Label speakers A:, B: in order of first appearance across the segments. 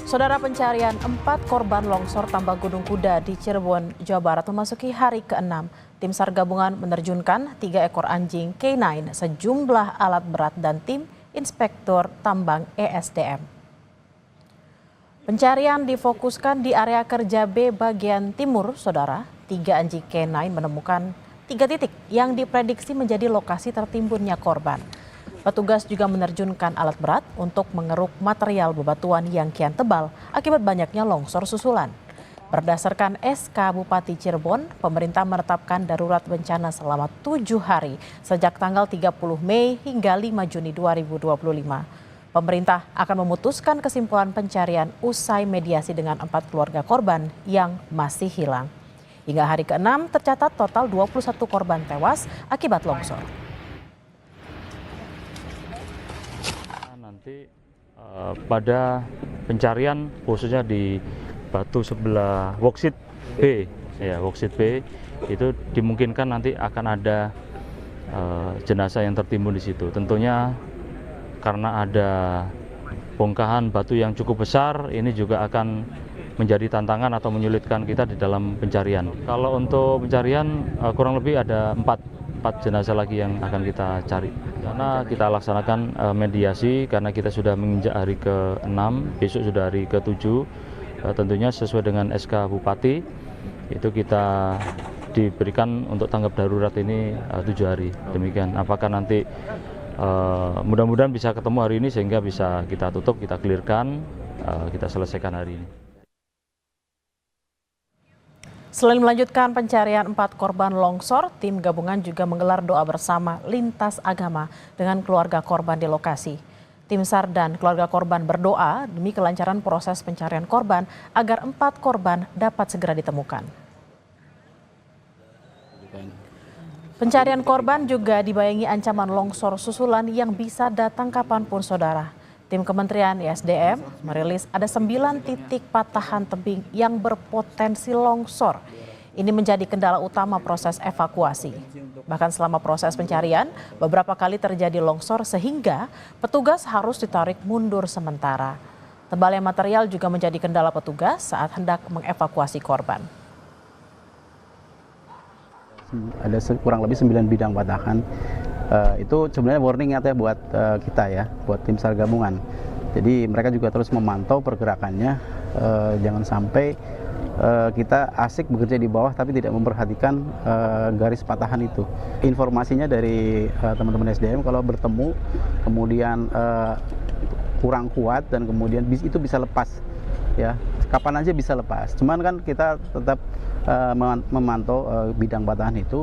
A: Saudara, pencarian 4 korban longsor tambang Gunung Kuda di Cirebon, Jawa Barat memasuki hari ke-6. Tim SAR gabungan menerjunkan 3 ekor anjing K9, sejumlah alat berat dan tim inspektur tambang ESDM. Pencarian difokuskan di area kerja B bagian timur, saudara. 3 anjing K9 menemukan 3 titik yang diprediksi menjadi lokasi tertimbunnya korban. Petugas juga menerjunkan alat berat untuk mengeruk material bebatuan yang kian tebal akibat banyaknya longsor susulan. Berdasarkan SK Bupati Cirebon, pemerintah menetapkan darurat bencana selama 7 hari sejak tanggal 30 Mei hingga 5 Juni 2025. Pemerintah akan memutuskan kesimpulan pencarian usai mediasi dengan 4 keluarga korban yang masih hilang. Hingga hari ke-6 tercatat total 21 korban tewas akibat longsor.
B: Nanti pada pencarian khususnya di batu sebelah Woksit B, ya Woksit B itu dimungkinkan nanti akan ada jenazah yang tertimbun di situ. Tentunya karena ada bongkahan batu yang cukup besar, ini juga akan menjadi tantangan atau menyulitkan kita di dalam pencarian. Kalau untuk pencarian kurang lebih ada 4 jenazah lagi yang akan kita cari. Karena kita laksanakan mediasi karena kita sudah menginjak hari ke-6, besok sudah hari ke-7. Tentunya sesuai dengan SK Bupati, itu kita diberikan untuk tanggap darurat ini 7 hari. Demikian, apakah nanti mudah-mudahan bisa ketemu hari ini sehingga bisa kita tutup, kita clearkan, kita selesaikan hari ini.
A: Selain melanjutkan pencarian 4 korban longsor, tim gabungan juga menggelar doa bersama lintas agama dengan keluarga korban di lokasi. Tim SAR dan keluarga korban berdoa demi kelancaran proses pencarian korban agar 4 korban dapat segera ditemukan. Pencarian korban juga dibayangi ancaman longsor susulan yang bisa datang kapanpun, saudara. Tim Kementerian ESDM merilis ada 9 titik patahan tebing yang berpotensi longsor. Ini menjadi kendala utama proses evakuasi. Bahkan selama proses pencarian, beberapa kali terjadi longsor sehingga petugas harus ditarik mundur sementara. Tebalnya material juga menjadi kendala petugas saat hendak mengevakuasi korban.
C: Ada kurang lebih 9 bidang patahan. Itu sebenarnya warning ya buat kita ya, buat tim SAR gabungan. Jadi mereka juga terus memantau pergerakannya, jangan sampai kita asik bekerja di bawah tapi tidak memperhatikan garis patahan itu. Informasinya dari teman-teman SDM kalau bertemu kemudian kurang kuat dan kemudian itu bisa lepas ya, kapan aja bisa lepas. Cuman kan kita tetap memantau bidang patahan itu.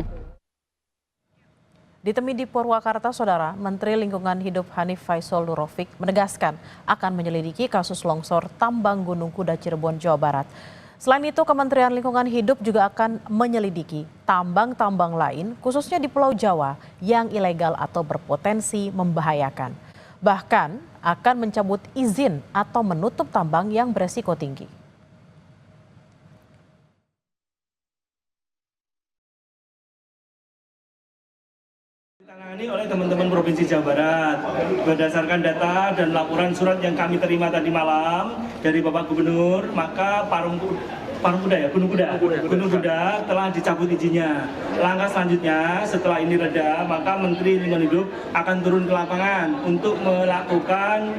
A: Ditemui di Purwakarta, saudara, Menteri Lingkungan Hidup Hanif Faisal Nurrofiq menegaskan akan menyelidiki kasus longsor tambang Gunung Kuda Cirebon, Jawa Barat. Selain itu, Kementerian Lingkungan Hidup juga akan menyelidiki tambang-tambang lain, khususnya di Pulau Jawa, yang ilegal atau berpotensi membahayakan. Bahkan akan mencabut izin atau menutup tambang yang beresiko tinggi.
D: Ditangani oleh teman-teman Provinsi Jawa Barat berdasarkan data dan laporan surat yang kami terima tadi malam dari Bapak Gubernur, maka Gunung Kuda telah dicabut izinnya. Langkah selanjutnya setelah ini reda, maka Menteri Lingkungan Hidup akan turun ke lapangan untuk melakukan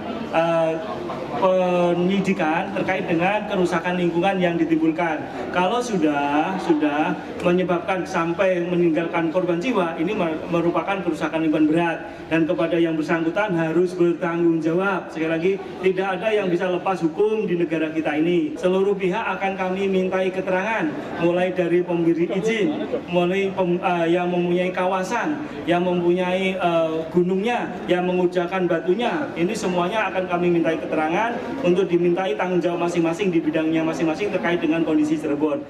D: penyidikan terkait dengan kerusakan lingkungan yang ditimbulkan. Kalau sudah menyebabkan sampai meninggalkan korban jiwa, ini merupakan kerusakan lingkungan berat dan kepada yang bersangkutan harus bertanggung jawab. Sekali lagi, tidak ada yang bisa lepas hukum di negara kita ini. Seluruh pihak akan kami mintai keterangan, mulai dari pemberi izin, mulai yang mempunyai kawasan, yang mempunyai gunungnya, yang mengujakan batunya. Ini semuanya akan kami mintai keterangan untuk dimintai tanggung jawab masing-masing di bidangnya masing-masing terkait dengan kondisi Cirebon.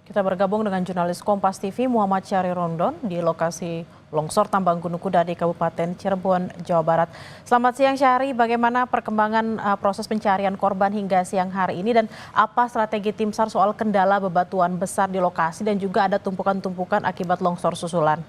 A: Kita bergabung dengan jurnalis Kompas TV Muhammad Syahri Rondon di lokasi longsor tambang Gunung Kuda di Kabupaten Cirebon, Jawa Barat. Selamat siang Syahri, bagaimana perkembangan proses pencarian korban hingga siang hari ini dan apa strategi tim SAR soal kendala bebatuan besar di lokasi dan juga ada tumpukan-tumpukan akibat longsor susulan?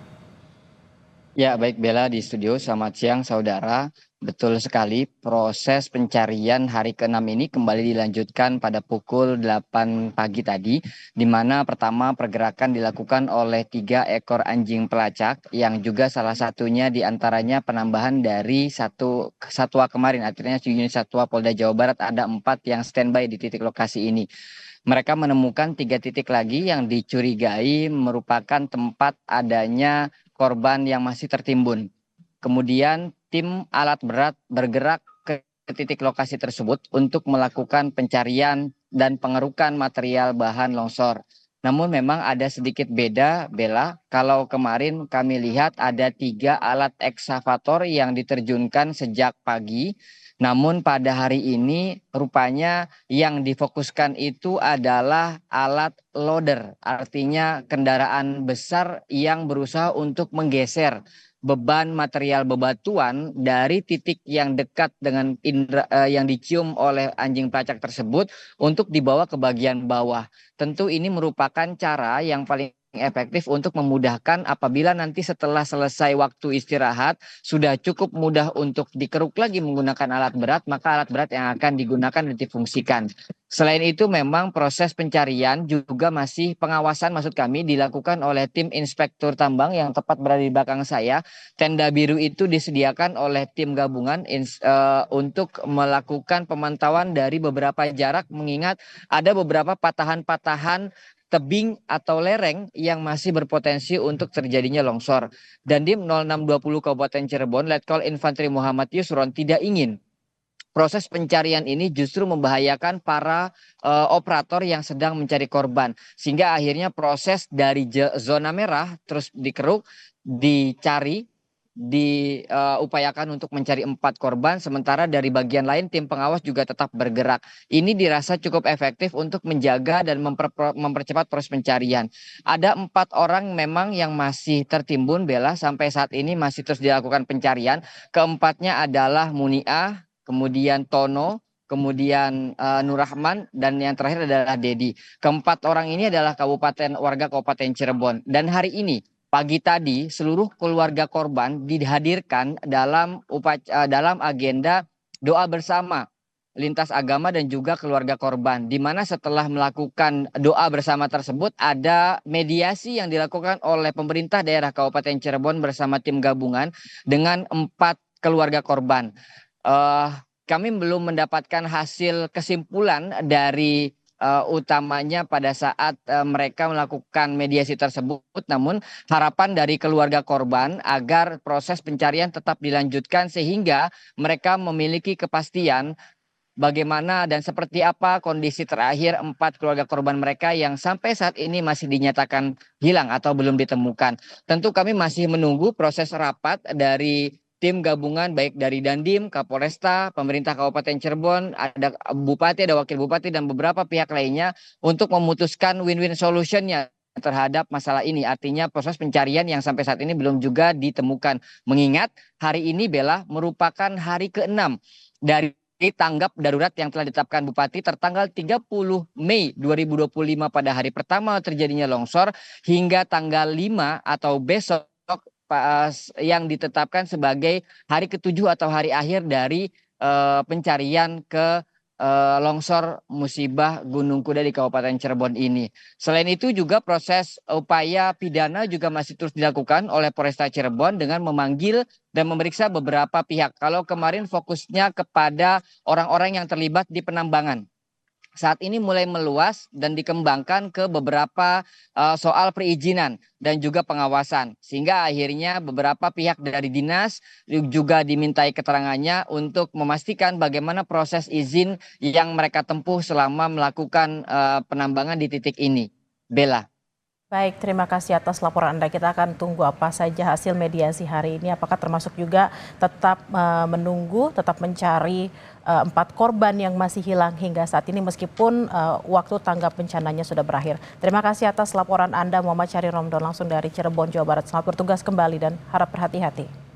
E: Ya, baik Bella di studio. Selamat siang saudara. Betul sekali, proses pencarian hari ke-6 ini kembali dilanjutkan pada pukul 8 pagi tadi, di mana pertama pergerakan dilakukan oleh 3 ekor anjing pelacak, yang juga salah satunya diantaranya penambahan dari satu satwa kemarin, artinya unit satwa Polda Jawa Barat ada 4 yang standby di titik lokasi ini. Mereka menemukan 3 titik lagi yang dicurigai merupakan tempat adanya korban yang masih tertimbun. Kemudian tim alat berat bergerak ke titik lokasi tersebut untuk melakukan pencarian dan pengerukan material bahan longsor. Namun memang ada sedikit beda, Bella. Kalau kemarin kami lihat ada 3 alat eksavator yang diterjunkan sejak pagi. Namun pada hari ini rupanya yang difokuskan itu adalah alat loader. Artinya kendaraan besar yang berusaha untuk menggeser beban material bebatuan dari titik yang dekat dengan yang dicium oleh anjing pelacak tersebut untuk dibawa ke bagian bawah. Tentu ini merupakan cara yang paling efektif untuk memudahkan apabila nanti setelah selesai waktu istirahat sudah cukup mudah untuk dikeruk lagi menggunakan alat berat, maka alat berat yang akan digunakan dan difungsikan. Selain itu memang proses pencarian juga masih pengawasan maksud kami dilakukan oleh tim inspektur tambang yang tepat berada di belakang saya. Tenda biru itu disediakan oleh tim gabungan untuk melakukan pemantauan dari beberapa jarak mengingat ada beberapa patahan-patahan tebing atau lereng yang masih berpotensi untuk terjadinya longsor. Dan Dim 0620 Kabupaten Cirebon, Letkol Infanteri Muhammad Yusron tidak ingin proses pencarian ini justru membahayakan para operator yang sedang mencari korban. Sehingga akhirnya proses dari zona merah terus dikeruk, dicari, diupayakan untuk mencari 4 korban, sementara dari bagian lain tim pengawas juga tetap bergerak. Ini dirasa cukup efektif untuk menjaga dan mempercepat proses pencarian. Ada 4 orang memang yang masih tertimbun, Bella, sampai saat ini masih terus dilakukan pencarian. Keempatnya adalah Muniah, kemudian Tono, kemudian Nurrahman, dan yang terakhir adalah Dedi. Keempat orang ini adalah warga Kabupaten Cirebon. Dan hari ini pagi tadi seluruh keluarga korban dihadirkan dalam agenda doa bersama lintas agama dan juga keluarga korban, di mana setelah melakukan doa bersama tersebut ada mediasi yang dilakukan oleh pemerintah daerah Kabupaten Cirebon bersama tim gabungan dengan 4 keluarga korban. Kami belum mendapatkan hasil kesimpulan dari utamanya pada saat mereka melakukan mediasi tersebut, namun harapan dari keluarga korban agar proses pencarian tetap dilanjutkan sehingga mereka memiliki kepastian bagaimana dan seperti apa kondisi terakhir 4 keluarga korban mereka yang sampai saat ini masih dinyatakan hilang atau belum ditemukan. Tentu kami masih menunggu proses rapat dari tim gabungan baik dari Dandim, Kapolresta, pemerintah Kabupaten Cirebon, ada bupati, ada wakil bupati, dan beberapa pihak lainnya untuk memutuskan win-win solutionnya terhadap masalah ini. Artinya proses pencarian yang sampai saat ini belum juga ditemukan. Mengingat hari ini, Bella, merupakan hari ke-6 dari tanggap darurat yang telah ditetapkan Bupati tertanggal 30 Mei 2025 pada hari pertama terjadinya longsor hingga tanggal 5 atau besok yang ditetapkan sebagai hari ke-7 atau hari akhir dari pencarian ke longsor musibah Gunung Kuda di Kabupaten Cirebon ini. Selain itu juga proses upaya pidana juga masih terus dilakukan oleh Polresta Cirebon dengan memanggil dan memeriksa beberapa pihak. Kalau kemarin fokusnya kepada orang-orang yang terlibat di penambangan, saat ini mulai meluas dan dikembangkan ke beberapa soal perizinan dan juga pengawasan. Sehingga akhirnya beberapa pihak dari dinas juga dimintai keterangannya untuk memastikan bagaimana proses izin yang mereka tempuh selama melakukan penambangan di titik ini. Bella.
A: Baik, terima kasih atas laporan Anda. Kita akan tunggu apa saja hasil mediasi hari ini. Apakah termasuk juga tetap menunggu, tetap mencari 4 korban yang masih hilang hingga saat ini meskipun waktu tanggap bencananya sudah berakhir. Terima kasih atas laporan Anda, Muhammad Syahri Romdon langsung dari Cirebon, Jawa Barat. Selamat bertugas kembali dan harap berhati-hati.